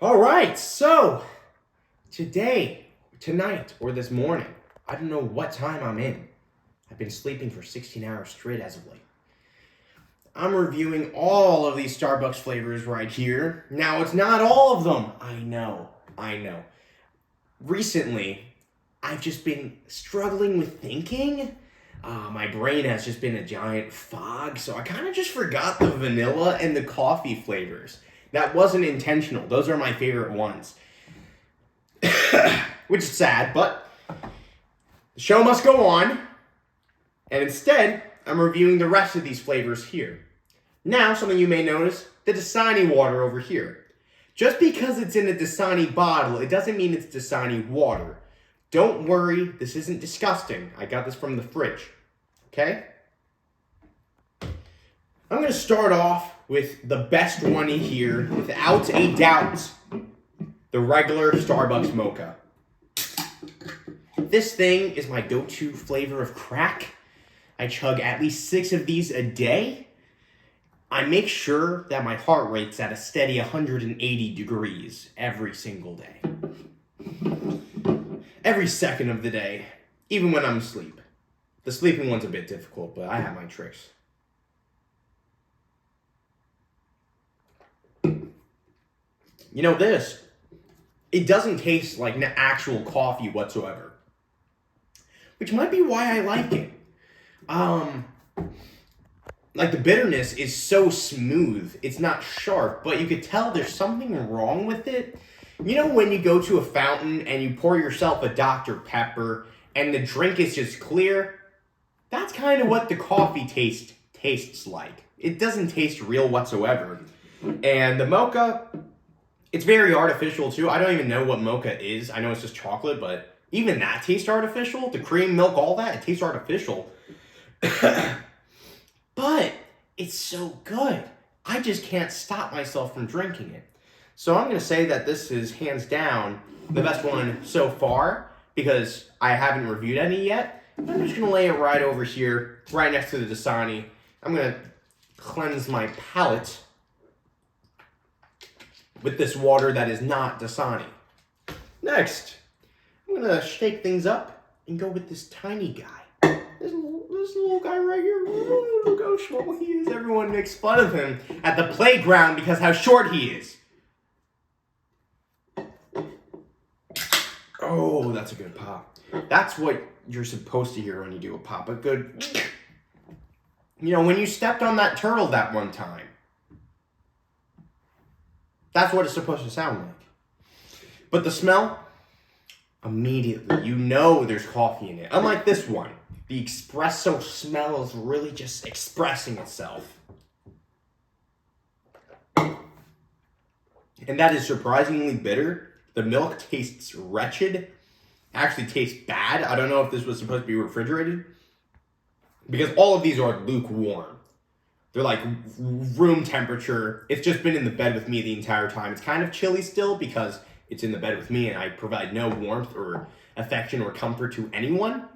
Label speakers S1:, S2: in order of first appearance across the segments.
S1: All right, so tonight, or this morning, I don't know what time I'm in. I've been sleeping for 16 hours straight as of late. I'm reviewing all of these Starbucks flavors right here. Now, it's not all of them. I know. Recently, I've just been struggling with thinking. My brain has just been a giant fog, so I kind of just forgot the vanilla and the coffee flavors. That wasn't intentional. Those are my favorite ones. Which is sad, but the show must go on. And instead, I'm reviewing the rest of these flavors here. Now, something you may notice, the Dasani water over here. Just because it's in a Dasani bottle, it doesn't mean it's Dasani water. Don't worry, this isn't disgusting. I got this from the fridge. Okay? I'm going to start off with the best one in here, without a doubt, the regular Starbucks mocha. This thing is my go-to flavor of crack. I chug at least 6 of these a day. I make sure that my heart rate's at a steady 180 degrees every single day. Every second of the day, even when I'm asleep. The sleeping one's a bit difficult, but I have my tricks. You know this, it doesn't taste like actual coffee whatsoever. Which might be why I like it. Like the bitterness is so smooth, it's not sharp, but you could tell there's something wrong with it. You know when you go to a fountain and you pour yourself a Dr. Pepper and the drink is just clear? That's kind of what the coffee tastes like. It doesn't taste real whatsoever. And the mocha, it's very artificial too. I don't even know what mocha is. I know it's just chocolate, but even that tastes artificial. The cream, milk, all that, it tastes artificial. But it's so good. I just can't stop myself from drinking it. So I'm going to say that this is hands down the best one so far because I haven't reviewed any yet. I'm just going to lay it right over here, right next to the Dasani. I'm going to cleanse my palate with this water that is not Dasani. Next, I'm going to shake things up and go with this tiny guy. This little guy right here. Look how small he is. Everyone makes fun of him at the playground because how short he is. Oh, that's a good pop. That's what you're supposed to hear when you do a pop. A good... You know, when you stepped on that turtle that one time. That's what it's supposed to sound like. But the smell, immediately, you know there's coffee in it. Unlike this one, the espresso smell is really just expressing itself. And that is surprisingly bitter. The milk tastes wretched. Actually tastes bad. I don't know if this was supposed to be refrigerated. Because all of these are lukewarm. They're like room temperature. It's just been in the bed with me the entire time. It's kind of chilly still because it's in the bed with me and I provide no warmth or affection or comfort to anyone.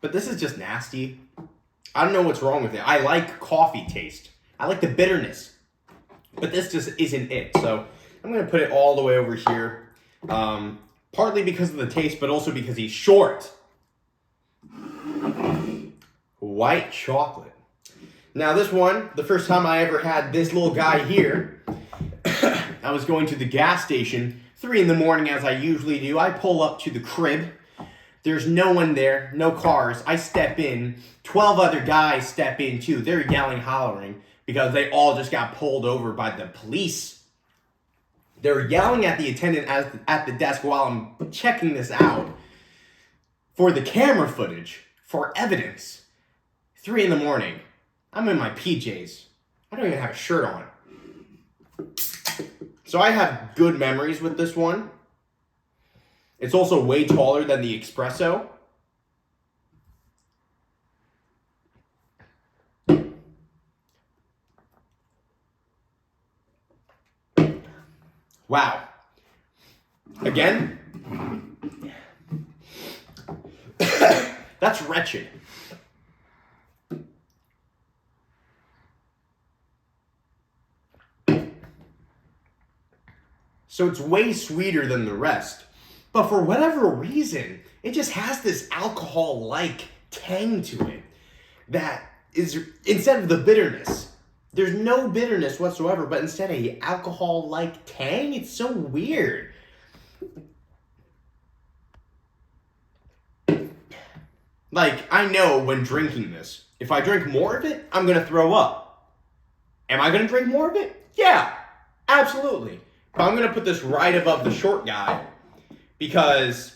S1: But this is just nasty. I don't know what's wrong with it. I like coffee taste. I like the bitterness. But this just isn't it. So I'm going to put it all the way over here. Partly because of the taste, but also because he's short. White chocolate. Now this one, the first time I ever had this little guy here, I was going to the gas station, 3 a.m. as I usually do. I pull up to the crib. There's no one there, no cars. I step in. 12 other guys step in too. They're yelling, hollering, because they all just got pulled over by the police. They're yelling at the attendant at the desk while I'm checking this out for the camera footage, for evidence. 3 a.m. I'm in my PJs. I don't even have a shirt on. So I have good memories with this one. It's also way taller than the espresso. Wow. Again, that's wretched. So it's way sweeter than the rest. But for whatever reason, it just has this alcohol-like tang to it that is, instead of the bitterness, there's no bitterness whatsoever, but instead a alcohol-like tang. It's so weird. Like, I know when drinking this, if I drink more of it, I'm going to throw up. Am I going to drink more of it? Yeah, absolutely. But I'm going to put this right above the short guy because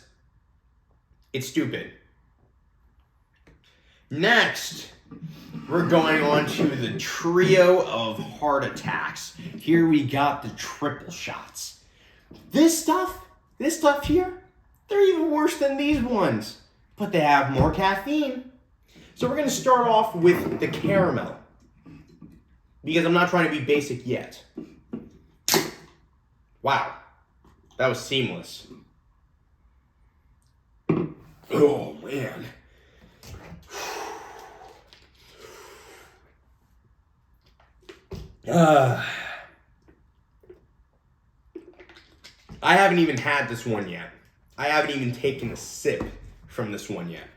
S1: it's stupid. Next, we're going on to the trio of heart attacks. Here we got the triple shots. This stuff here, they're even worse than these ones, but they have more caffeine. So we're going to start off with the caramel because I'm not trying to be basic yet. Wow, that was seamless. Oh, man. I haven't even had this one yet. I haven't even taken a sip from this one yet.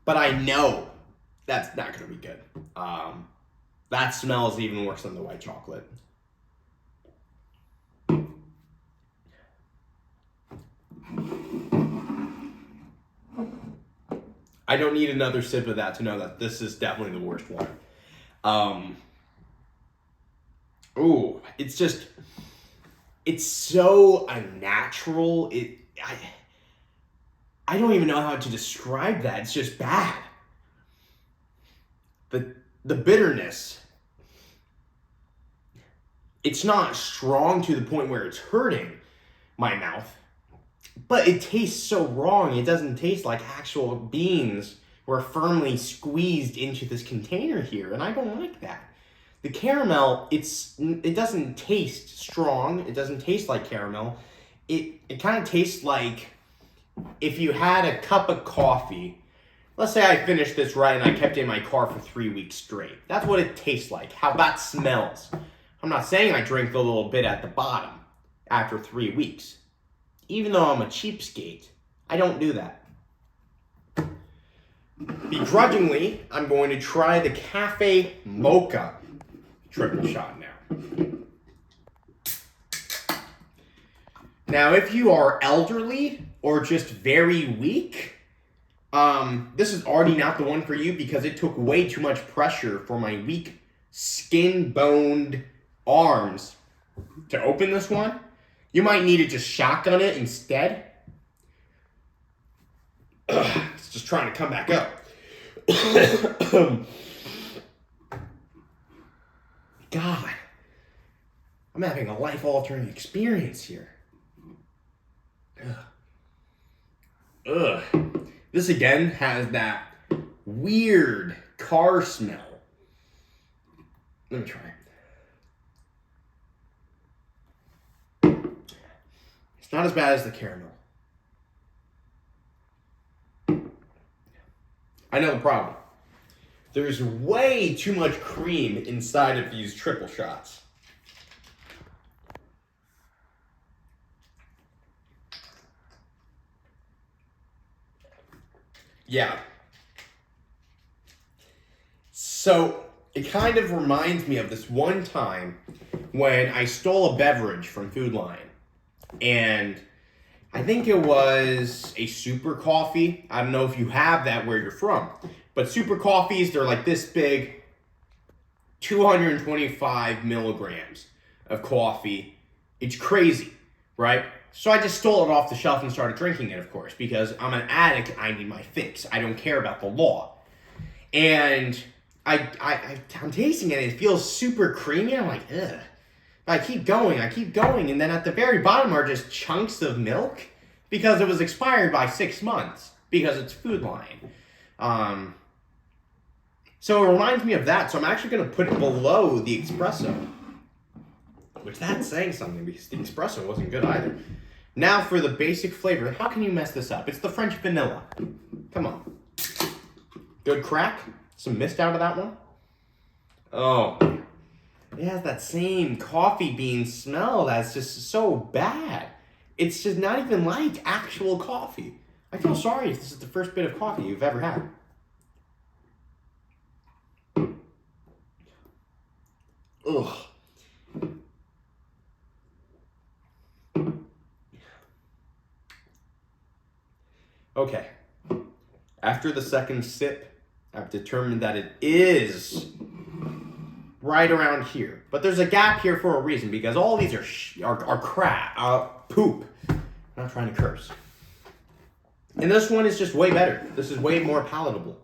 S1: But I know that's not going to be good. That smells even worse than the white chocolate. I don't need another sip of that to know that this is definitely the worst one. Ooh, it's so unnatural. I don't even know how to describe that. It's just bad. The bitterness, it's not strong to the point where it's hurting my mouth, but it tastes so wrong. It doesn't taste like actual beans were firmly squeezed into this container here, and I don't like that. The caramel, it doesn't taste strong. It doesn't taste like caramel. It kind of tastes like if you had a cup of coffee. Let's say I finished this right and I kept it in my car for 3 weeks straight. That's what it tastes like, how that smells. I'm not saying I drink the little bit at the bottom after 3 weeks. Even though I'm a cheapskate, I don't do that. Begrudgingly, I'm going to try the cafe mocha triple shot now. Now, if you are elderly or just very weak, this is already not the one for you because it took way too much pressure for my weak, skin-boned arms to open this one. You might need to just shotgun it instead. It's just trying to come back up. God, I'm having a life-altering experience here. Ugh. This again has that weird car smell. Let me try it. It's not as bad as the caramel. I know the problem. There's way too much cream inside of these triple shots. Yeah. So it kind of reminds me of this one time when I stole a beverage from Food Lion. And I think it was a super coffee. I don't know if you have that where you're from. But super coffees, they're like this big, 225 milligrams of coffee. It's crazy, right? So I just stole it off the shelf and started drinking it, of course, because I'm an addict. I need my fix. I don't care about the law. And I'm tasting it. It feels super creamy. I'm like, ugh. But I keep going. And then at the very bottom are just chunks of milk because it was expired by 6 months because it's Food Lion. So it reminds me of that. So I'm actually going to put it below the espresso, which that's saying something because the espresso wasn't good either. Now for the basic flavor. How can you mess this up? It's the French vanilla. Come on. Good crack. Some mist out of that one. Oh. It has that same coffee bean smell that's just so bad. It's just not even like actual coffee. I feel sorry if this is the first bit of coffee you've ever had. Ugh. Okay. After the second sip, I've determined that it is right around here. But there's a gap here for a reason, because all these are crap, poop. I'm not trying to curse. And this one is just way better. This is way more palatable.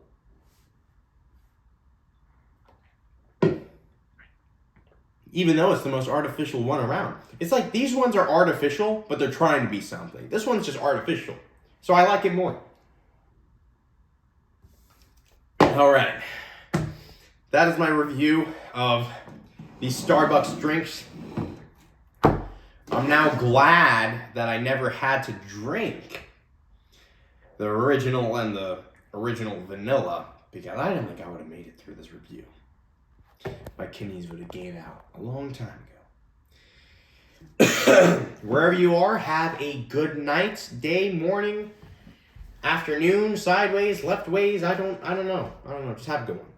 S1: Even though it's the most artificial one around. It's like these ones are artificial, but they're trying to be something. This one's just artificial. So I like it more. All right. That is my review of these Starbucks drinks. I'm now glad that I never had to drink the original and the original vanilla, because I don't think I would have made it through this review. My kidneys would have gave out a long time ago. Wherever you are, have a good night, day, morning, afternoon, sideways, leftways. I don't know. Just have a good one.